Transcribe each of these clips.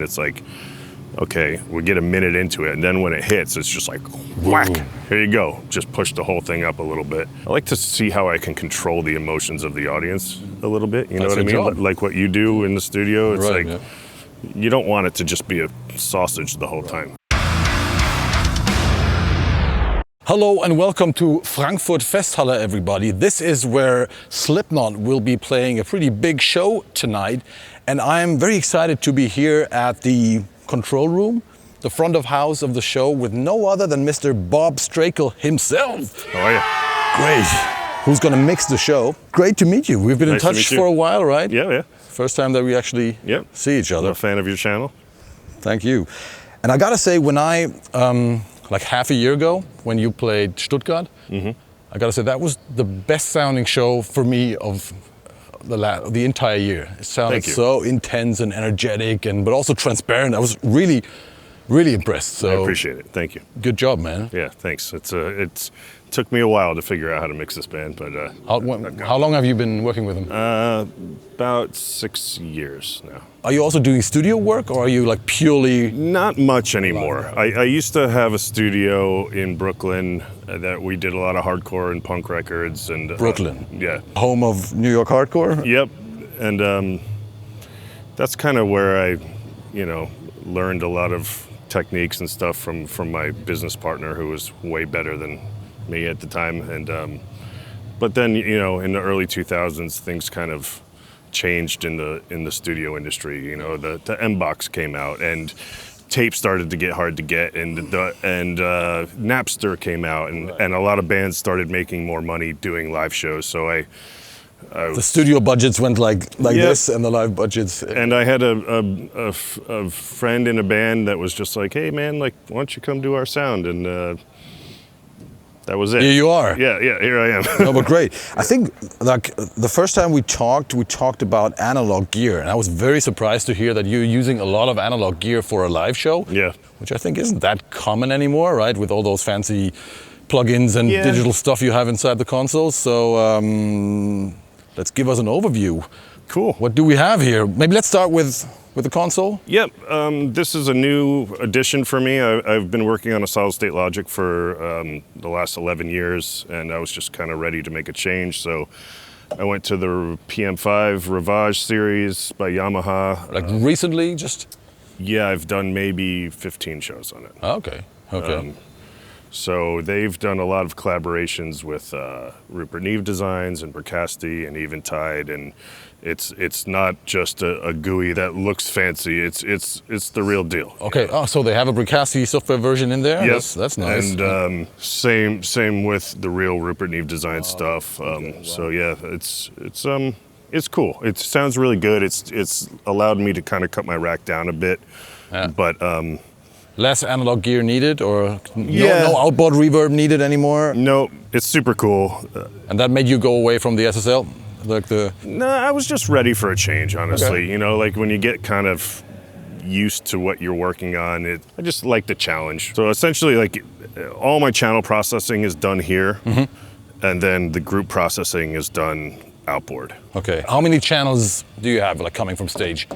It's like, okay, we get a minute into it, and then when it hits, it's just like, whack, here you go. Just push the whole thing up a little bit. I like to see how I can control the emotions of the audience a little bit, you know what I mean? Like what you do in the studio, it's you don't want it to just be a sausage the whole time. Hello and welcome to Frankfurt Festhalle, everybody. This is where Slipknot will be playing a pretty big show tonight. And I'm very excited to be here at the control room, the front of house of the show, with no other than Mr. Bob Strakele himself. How are you? Great. Who's gonna mix the show. Great to meet you. We've been in touch for a while, right? Yeah. First time that we actually see each other. I'm a fan of your channel. Thank you. And I gotta say, when I, like half a year ago, when you played Stuttgart, I gotta say that was the best sounding show for me of the entire year. It sounded so intense and energetic, but also transparent. I was really, really impressed. So I appreciate it. Thank you. Good job, man. Yeah, thanks. It took me a while to figure out how to mix this band, but how long have you been working with them? About 6 years now. Are you also doing studio work, or are you like purely? Not much anymore. I used to have a studio in Brooklyn that we did a lot of hardcore and punk records. And Brooklyn? Yeah. Home of New York hardcore? Yep. And that's kind of where I, learned a lot of techniques and stuff from my business partner, who was way better than me at the time. And but then, in the early 2000s, things kind of changed in the studio industry. The M-Box came out, and tape started to get hard to get, and Napster came out, and a lot of bands started making more money doing live shows. So the studio budgets went like this, and the live budgets. And I had a friend in a band that was just like, "Hey man, why don't you come do our sound?" And that was it. Here you are. Yeah, here I am. No, but great. I think the first time we talked about analog gear, and I was very surprised to hear that you're using a lot of analog gear for a live show. Yeah. Which I think isn't that common anymore, right? With all those fancy plugins and digital stuff you have inside the console. So let's give us an overview. Cool. What do we have here? Maybe let's start with the console. Yep. This is a new addition for me. I've been working on a solid state Logic for the last 11 years, and I was just kind of ready to make a change. So I went to the PM5 Ravage series by Yamaha. Like recently, just? Yeah, I've done maybe 15 shows on it. Okay. So they've done a lot of collaborations with Rupert Neve Designs and Bercasti and Eventide, and it's not just a GUI that looks fancy. It's the real deal. Okay. Oh, so they have a Bercasti software version in there. Yes, that's nice. And same with the real Rupert Neve Design stuff. So yeah, it's cool. It sounds really good. It's allowed me to kind of cut my rack down a bit, but. Less analog gear needed, or no outboard reverb needed anymore? No, it's super cool. And that made you go away from the SSL? No, I was just ready for a change, honestly. Okay. When you get kind of used to what you're working on, I just like the challenge. So essentially, all my channel processing is done here, and then the group processing is done outboard. Okay. How many channels do you have, coming from stage?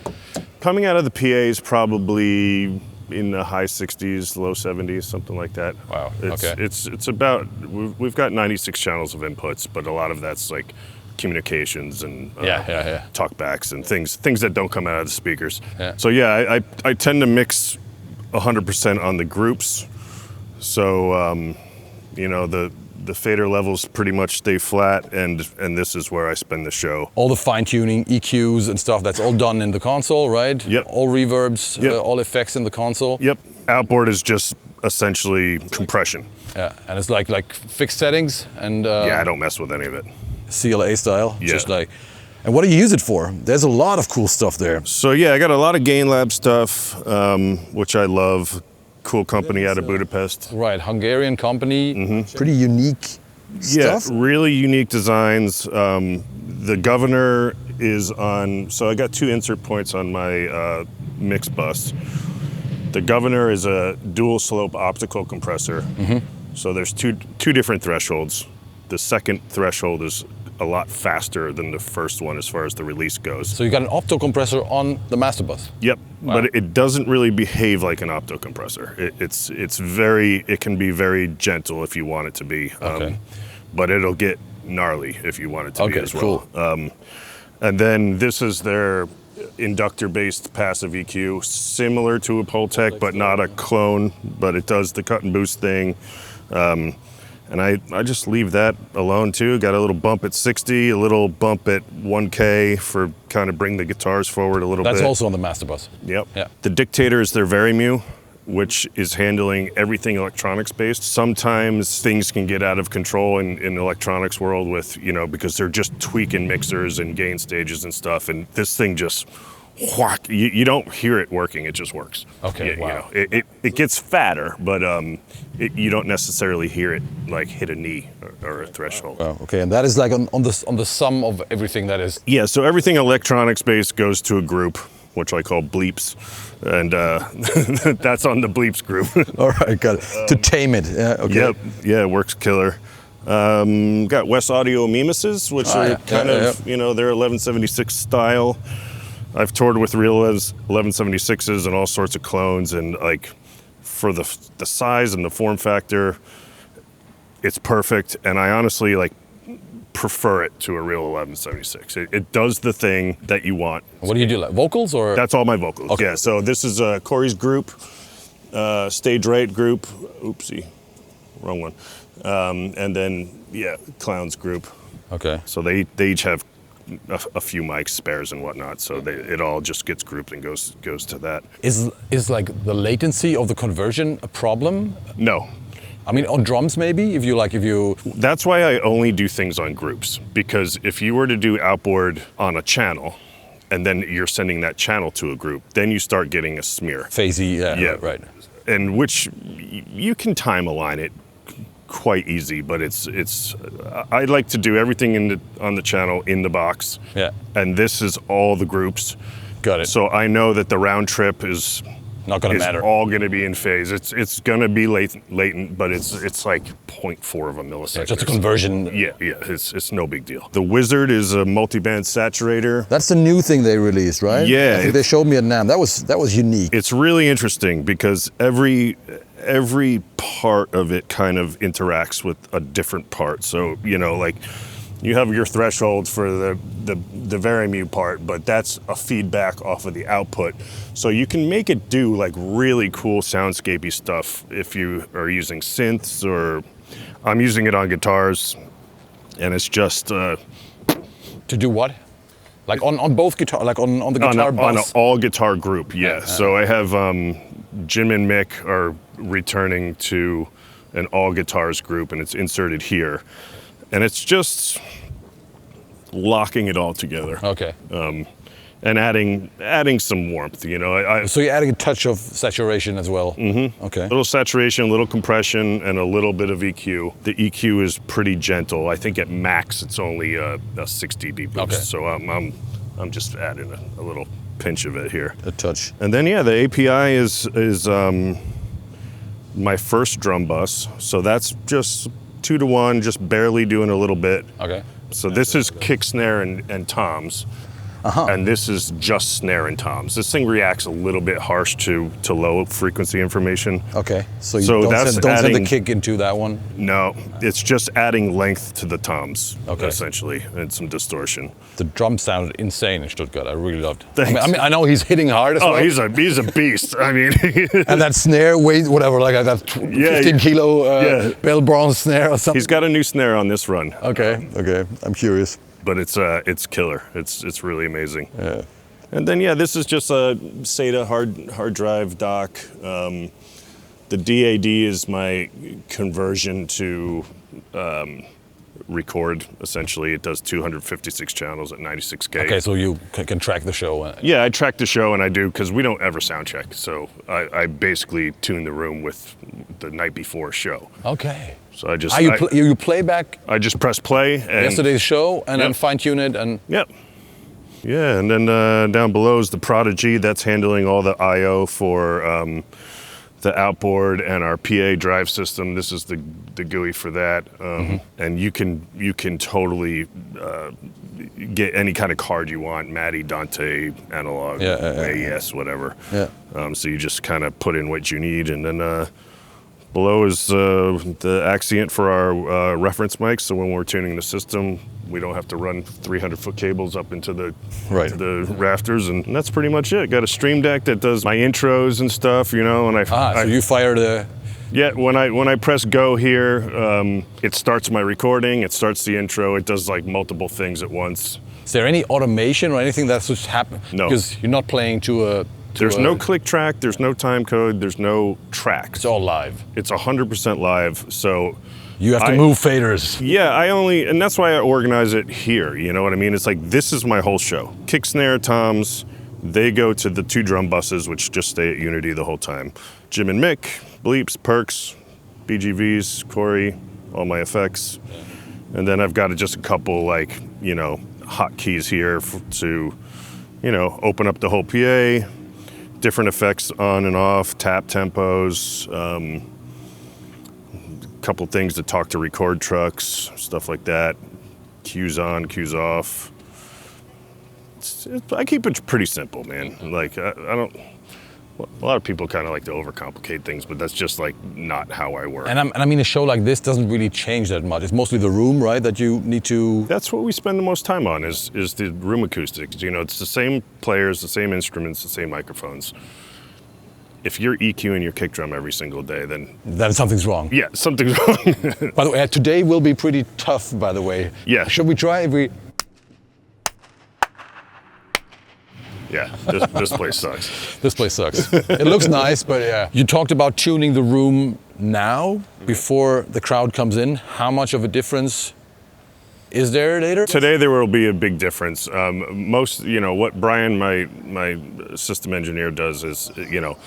Coming out of the PAs, probably in the high 60s, low 70s, something like that. Wow. It's about, we've got 96 channels of inputs, but a lot of that's like communications and talkbacks and things that don't come out of the speakers. Yeah. So yeah, I tend to mix 100% on the groups. So the fader levels pretty much stay flat, and this is where I spend the show. All the fine-tuning, EQs and stuff, that's all done in the console, right? Yep. All reverbs, all effects in the console? Yep. Outboard is just essentially compression. Yeah, and it's like fixed settings and... I don't mess with any of it. CLA style? Yeah. And what do you use it for? There's a lot of cool stuff there. So yeah, I got a lot of Gainlab stuff, which I love. Cool company out of Budapest. Right, Hungarian company. Pretty unique stuff. Yeah, really unique designs. The governor is on, so I got 2 insert points on my mix bus. The governor is a dual slope optical compressor. So there's two different thresholds. The second threshold is a lot faster than the first one as far as the release goes. So you got an opto compressor on the master bus. Yep, Wow. but it doesn't really behave like an opto compressor. It can be very gentle if you want it to be, Okay. but it'll get gnarly if you want it to be Okay, as well. cool. And then this is their inductor-based passive EQ, similar to a Pultec, but not a clone, but it does the cut and boost thing. And I just leave that alone too. Got a little bump at 60, a little bump at 1K for kind of bring the guitars forward a little bit. That's also on the master bus. Yep. Yeah. The Dictator is their Varimu, which is handling everything electronics-based. Sometimes things can get out of control in the electronics world with, because they're just tweaking mixers and gain stages and stuff, and this thing just whack. You don't hear it working, it just works. Okay, wow. It gets fatter, but you don't necessarily hear it like hit a knee or a threshold. Oh, okay, and that is like on the sum of everything that is. Yeah, so everything electronics-based goes to a group, which I call bleeps, and that's on the bleeps group. All right, got it. To tame it. Yeah, okay. Yep, yeah, it works killer. Got West Audio Mimeses, which are kind of, they're 1176 style. I've toured with real 1176s and all sorts of clones, and like for the size and the form factor, it's perfect. And I honestly prefer it to a real 1176. It does the thing that you want. What do you do, like vocals or? That's all my vocals. Okay. Yeah. So this is Corey's group, Stage Right group. Oopsie, wrong one. And then Clowns group. Okay. So they each have a few mics, spares and whatnot. So it all just gets grouped and goes to that. Is like the latency of the conversion a problem? No. I mean, on drums maybe, if you. That's why I only do things on groups, because if you were to do Outboard on a channel, and then you're sending that channel to a group, then you start getting a smear. Phasey, yeah. Right. And which you can time align it quite easy, but I like to do everything on the channel in the box. Yeah. And this is all the groups. Got it. So I know that the round trip is not going to matter. All going to be in phase. It's going to be latent, but it's like 0.4 of a millisecond. Yeah, just a conversion. Yeah. It's no big deal. The Wizard is a multi-band saturator. That's the new thing they released, right? Yeah. I think they showed me at NAMM. That was unique. It's really interesting because every part of it kind of interacts with a different part. So, you have your threshold for the Varimu part, but that's a feedback off of the output. So you can make it do like really cool soundscapey stuff if you are using synths, or I'm using it on guitars, and it's just to do what? Like on both guitar, like on the guitar bus? On an all guitar group, yeah. So I have Jim and Mick are returning to an all guitars group, and it's inserted here. And it's just locking it all together. Okay. And adding some warmth, So you're adding a touch of saturation as well? Mm-hmm. Okay. A little saturation, a little compression, and a little bit of EQ. The EQ is pretty gentle. I think at max it's only a 6 dB boost. Okay. So I'm just adding a little pinch of it here. A touch. And then the API is my first drum bus. So that's just 2-to-1, just barely doing a little bit. Okay. So this is kick, snare, and toms. And this is just snare and toms. This thing reacts a little bit harsh to low frequency information. Okay. So you don't send the kick into that one? No, it's just adding length to the toms, okay, essentially, and some distortion. The drum sounded insane in Stuttgart. I really loved it. Thanks. I mean, I know he's hitting hard as well. Oh, he's a beast. I mean, and that snare weighs whatever, like that 15 kilo bell bronze snare or something. He's got a new snare on this run. Okay. I'm curious. But it's killer. It's really amazing. Yeah. And then this is just a SATA hard drive dock. The DAD is my conversion to record. Essentially, it does 256 channels at 96K. Okay, so you can track the show. Yeah, I track the show, and I do because we don't ever sound check. So I basically tune the room with the night before show. Okay. So I just you play back. I just press play and yesterday's show and then fine tune it and. Yep. Yeah, and then down below is the Prodigy. That's handling all the I/O for the Outboard and our PA drive system. This is the GUI for that, and you can totally get any kind of card you want, MADI, Dante, analog, AES, whatever. Yeah. So you just kind of put in what you need, and then below is the Axient for our reference mics. So when we're tuning the system, we don't have to run 300-foot cables up into the to the rafters, and that's pretty much it. Got a Stream Deck that does my intros and stuff, you know. And so you fire the. Yeah, when I press go here, it starts my recording. It starts the intro. It does like multiple things at once. Is there any automation or anything that's just happen? No, because you're not playing to a. There's no click track. There's no time code. There's no tracks. It's all live. It's 100% live. So. You have to move faders. Yeah, and that's why I organize it here, you know what I mean? It's like, this is my whole show. Kick, snare, toms, they go to the 2 drum buses, which just stay at Unity the whole time. Jim and Mick, bleeps, perks, BGVs, Corey, all my effects. And then I've got just a couple, like, you know, hotkeys here to, you know, open up the whole PA, different effects on and off, tap tempos, couple things to talk to record trucks, stuff like that. Cues on, cues off. I keep it pretty simple, man. Like I don't. A lot of people kind of like to overcomplicate things, but that's just like not how I work. And I mean, a show like this doesn't really change that much. It's mostly the room, right? That you need to. That's what we spend the most time on is the room acoustics. You know, it's the same players, the same instruments, the same microphones. If you're EQing your kick drum every single day, then something's wrong. Yeah, something's wrong. By the way, today will be pretty tough, by the way. Yeah. Should we try if we... Yeah, this place sucks. This place sucks. It looks nice, but yeah. You talked about tuning the room now, before the crowd comes in. How much of a difference is there later? Today there will be a big difference. Most, you know, what Brian, my system engineer, does is, you know,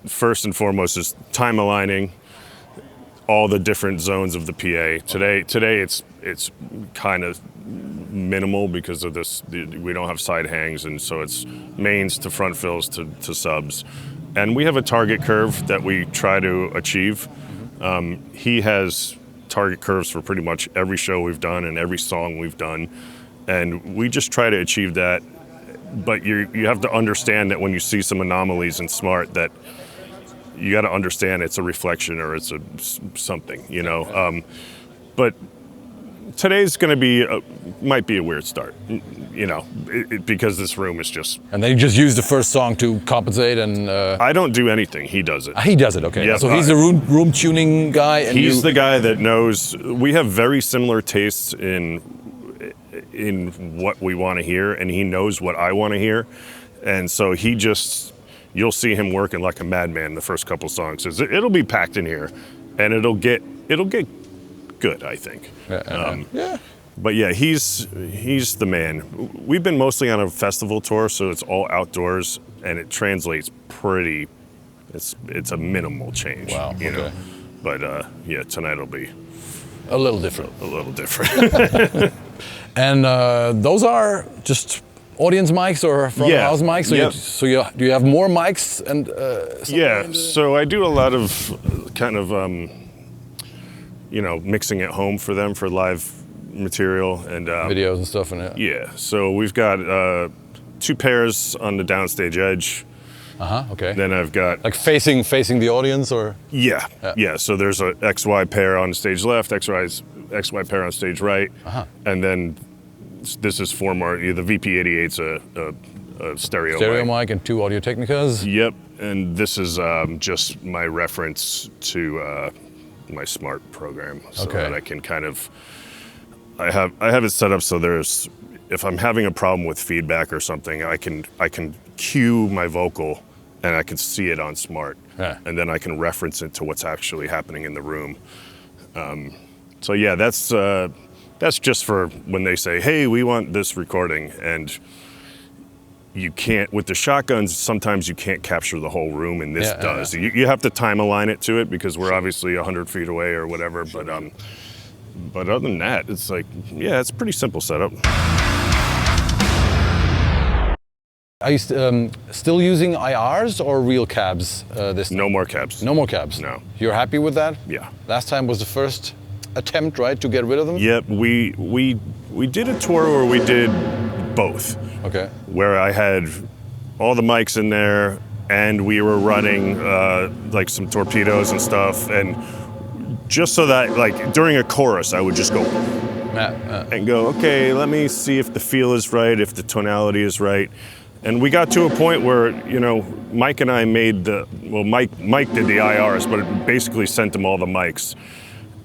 first and foremost is time aligning all the different zones of the PA. Today it's kind of minimal because of this. We don't have side hangs, and so it's mains to front fills to subs. And we have a target curve that we try to achieve. He has target curves for pretty much every show we've done and every song we've done. And we just try to achieve that. But you have to understand that when you see some anomalies in Smart, that you got to understand it's a reflection or it's something, you know. But today's going to be might be a weird start, you know, because this room is just. And then you just use the first song to compensate, and. I don't do anything. He does it. He does it. Okay. Yeah, so he's the room tuning guy. And he's the guy that knows. We have very similar tastes in what we want to hear, and he knows what I want to hear, and so you'll see him working like a madman the first couple songs. It'll be packed in here, and it'll get good, I think. Yeah. But yeah, he's the man. We've been mostly on a festival tour, so it's all outdoors, and it translates pretty. It's a minimal change. Wow. You know? But yeah, tonight will be a little different. A little different. And those are just audience mics or front house mics? So do you have more mics and? Yeah. So I do a lot of kind of you know, mixing at home for them for live material and videos and stuff. And yeah. So we've got 2 pairs on the downstage edge. Okay. Then I've got like facing the audience, or yeah. So there's a XY pair on stage left, XY pair on stage right, and then this is the VP88's a stereo mic and 2 Audio Technicas. Yep, and this is just my reference to my Smart program, so that I can kind of I have it set up so if I'm having a problem with feedback or something, I can cue my vocal. And I can see it on Smart, and then I can reference it to what's actually happening in the room. So yeah, that's just for when they say, "Hey, we want this recording," and you can't with the shotguns. Sometimes you can't capture the whole room, and this does. You have to time align it to it because we're obviously 100 feet away or whatever. But other than that, it's like it's a pretty simple setup. Are you still using IRs or real cabs this time? No more cabs. No more cabs? No. You're happy with that? Yeah. Last time was the first attempt, right, to get rid of them? Yep, we did a tour where we did both. Okay. Where I had all the mics in there, and we were running like some torpedoes and stuff, and just so that like during a chorus I would just go and go, okay, let me see if the feel is right, if the tonality is right. And we got to a point where, you know, Mike and I made Mike did the IRs, but it basically sent him all the mics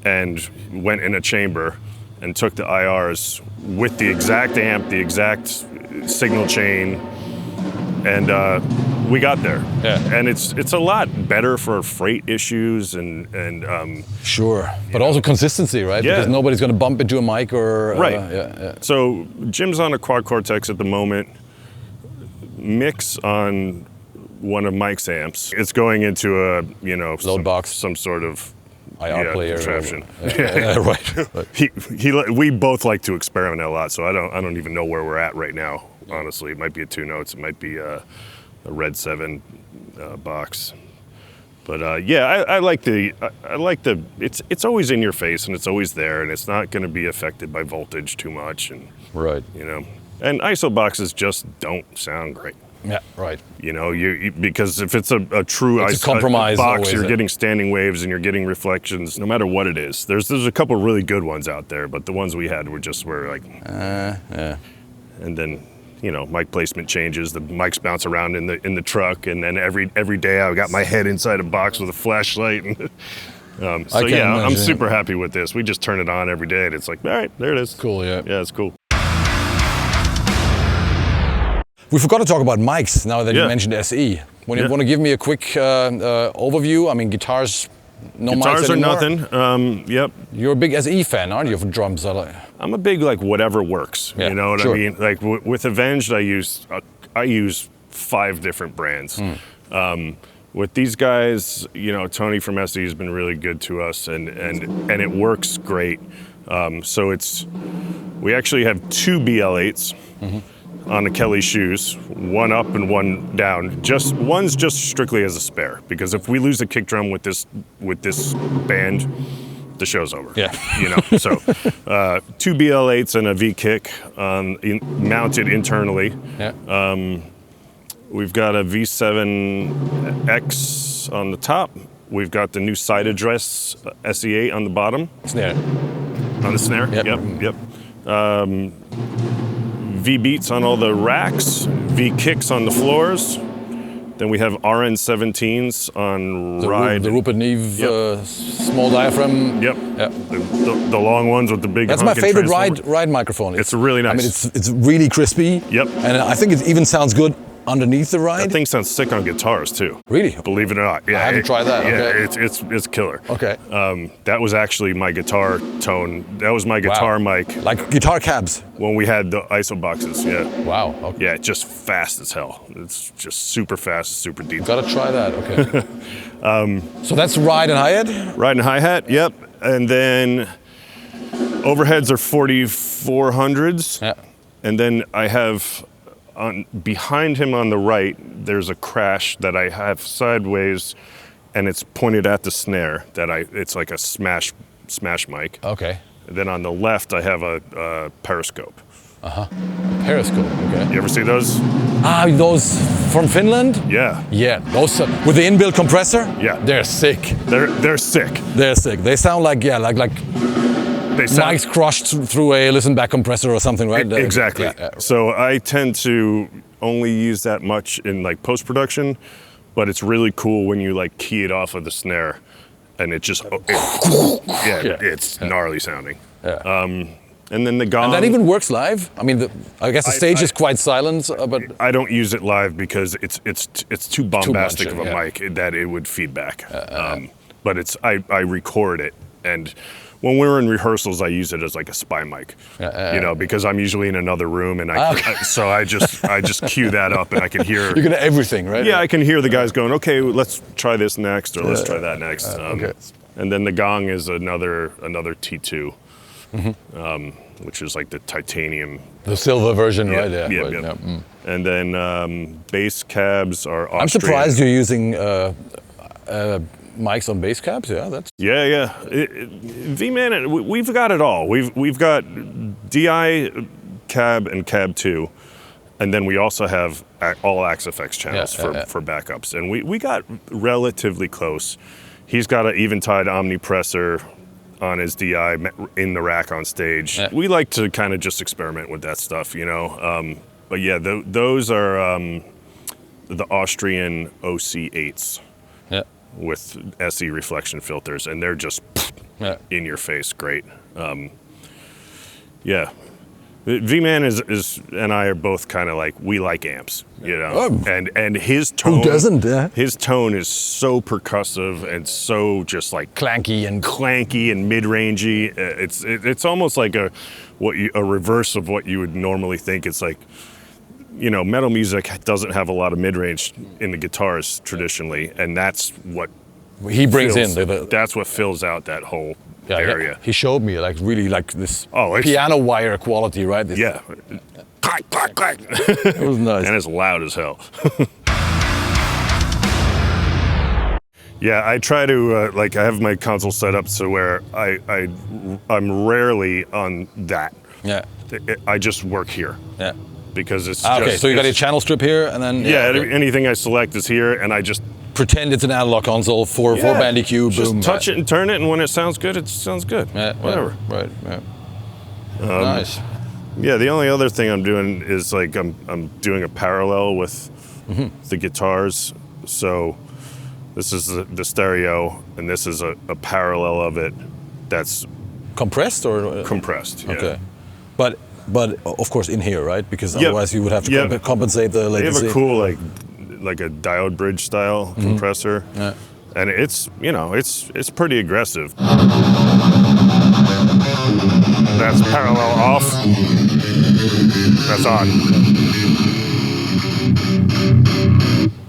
and went in a chamber and took the IRs with the exact amp, the exact signal chain, and we got there. Yeah. And it's a lot better for freight issues and sure, but also consistency, right? Yeah. Because nobody's going to bump into a mic or right. Yeah. So Jim's on a quad Cortex at the moment. Mick's on one of Mike's amps. It's going into a load box, some sort of IR player contraption. Right. We both like to experiment a lot, so I don't even know where we're at right now. Honestly, it might be a 2 notes, it might be a Red 7 box. But I like the it's always in your face and it's always there, and it's not going to be affected by voltage too much, and right. You know, and ISO boxes just don't sound great. Yeah, right. You know, you because if it's a true it's a compromise box, always, you're getting standing waves and you're getting reflections, no matter what it is. There's a couple really good ones out there, but the ones we had were like, yeah. And then, you know, mic placement changes. The mics bounce around in the truck, and then every day I got my head inside a box with a flashlight. And so yeah, I'm super happy with this. We just turn it on every day, and it's like, all right, there it is. Cool, yeah. Yeah, it's cool. We forgot to talk about mics now that you mentioned SE. When you want to give me a quick overview, I mean, guitars, no mics anymore. Guitars are nothing. Yep. You're a big SE fan, aren't you, for drums? I'm a big, like, whatever works. Yeah, you know what sure. I mean? Like, with Avenged, I use 5 different brands. With these guys, you know, Tony from SE has been really good to us, and it works great. So we actually have 2 BL8s. On the Kelly shoes, one up and one down. One's just strictly as a spare, because if we lose the kick drum with this band, the show's over. Yeah. You know. So 2 BL8s and a V kick mounted internally. Yeah. We've got a V7X on the top. We've got the new side address SE8 on the bottom. Snare. On the snare. Yep. V beats on all the racks, V kicks on the floors. Then we have RN17s on ride. The Rupert Neve small diaphragm. Yep. The long ones with the big. That's my favorite ride microphone. It's really nice. I mean, it's really crispy. Yep. And I think it even sounds good underneath the ride. That thing sounds sick on guitars too. Really? Believe it or not. Yeah. I haven't tried that. Yeah, Okay. it's killer. Okay. That was actually my guitar tone. That was my guitar mic. Like guitar cabs. When we had the ISO boxes, yeah. Wow. Okay. Yeah, just fast as hell. It's just super fast, super deep. Gotta try that. Okay. So that's ride and hi-hat? Ride and hi-hat, yep. And then overheads are 4400s. Yeah. And then I have behind him on the right, there's a crash that I have sideways, and it's pointed at the snare. It's like a smash mic. Okay. And then on the left, I have a periscope. A periscope. Okay. You ever see those? Those from Finland? Yeah. Yeah. Those with the inbuilt compressor? Yeah. They're sick. They're sick. They're sick. They sound like mics crushed through a listen back compressor or something, right? Exactly. Yeah. So I tend to only use that much in like post-production, but it's really cool when you like key it off of the snare, and it just it's gnarly sounding. Yeah. And then the gong. And that even works live. I mean, I guess the stage is quite silent, but I don't use it live because it's too bombastic of a yeah. mic that it would feed back. But I record it, and when we were in rehearsals, I use it as like a spy mic, you know, because I'm usually in another room, and so I just cue that up, and I can hear. You can hear everything, right? Yeah, I can hear the guys going, okay, let's try this next, or let's try that next. Okay. And then the gong is another T2. which is like the titanium. The silver version, Yeah, right? Yeah. yeah, right, yeah. yeah. And then bass cabs are Austrian. I'm surprised you're using mics on bass cabs. Yeah, that's Yeah. V-Man, we've got it all. We've got DI cab and cab 2, and then we also have all Axe-FX channels for backups. And we got relatively close. He's got an Eventide omnipressor on his DI in the rack on stage. Yeah. We like to kind of just experiment with that stuff, you know. But yeah, those are the Austrian OC8s. yeah. With SE reflection filters, and they're just in your face, great. Yeah, V-Man is and I are both kind of like, we like amps, you know. Oh. And his tone, Who doesn't? Yeah. His tone is so percussive and so just like Clanky and mid-rangey. It's almost like a reverse of what you would normally think. It's like, you know, metal music doesn't have a lot of mid-range in the guitars traditionally, and that's what he brings fills, in. That's what fills out that whole area. He showed me like really like this it's- piano wire quality, right? This, Yeah. Clack, clack, clack. It was nice. And it's loud as hell. Yeah, I try to, I have my console set up so where I'm rarely on that. Yeah. I just work here. Yeah. Because it's Okay, just, so you got your channel strip here, and then anything I select is here, and I just pretend it's an analog console for Bandicoot. Just boom, touch it and turn it, and when it sounds good, it sounds good. Yeah, Whatever. Right. Yeah. Nice. Yeah, the only other thing I'm doing is like I'm doing a parallel with the guitars. So this is the stereo, and this is a parallel of it that's Compressed or compressed. Yeah. Okay, but of course in here, right? Because otherwise you would have to compensate the They latency. have a cool like a diode bridge style compressor, and it's it's pretty aggressive. That's parallel off. That's on.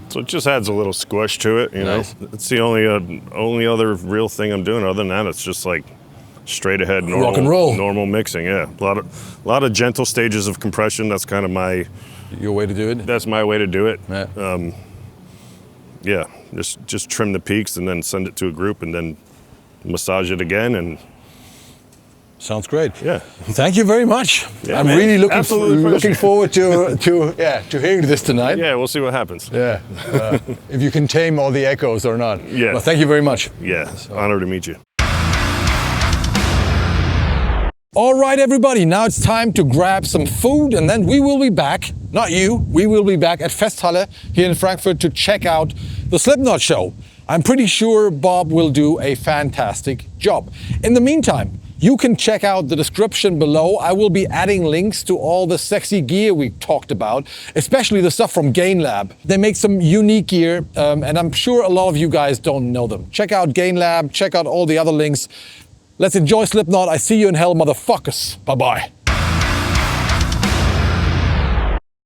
So it just adds a little squish to it, you know. Nice. It's the only other real thing I'm doing. Other than that, it's just like straight ahead normal, Rock and roll. normal mixing. Yeah, a lot of gentle stages of compression. That's kind of Your way to do it. that's my way to do it. Yeah. Just trim the peaks and then send it to a group and then massage it again, and Sounds great. yeah. Thank you very much. Yeah, I'm man. really Absolutely looking forward to hearing this tonight. Yeah, we'll see what happens. Yeah. If you can tame all the echoes or not. Yeah. Well, thank you very much. Yeah, honor to meet you. All right, everybody. Now it's time to grab some food, and then we will be back. Not you. We will be back at Festhalle here in Frankfurt to check out the Slipknot show. I'm pretty sure Bob will do a fantastic job. In the meantime, you can check out the description below. I will be adding links to all the sexy gear we talked about, especially the stuff from Gainlab. They make some unique gear, and I'm sure a lot of you guys don't know them. Check out Gainlab, check out all the other links. Let's enjoy Slipknot. I see you in hell, motherfuckers. Bye-bye.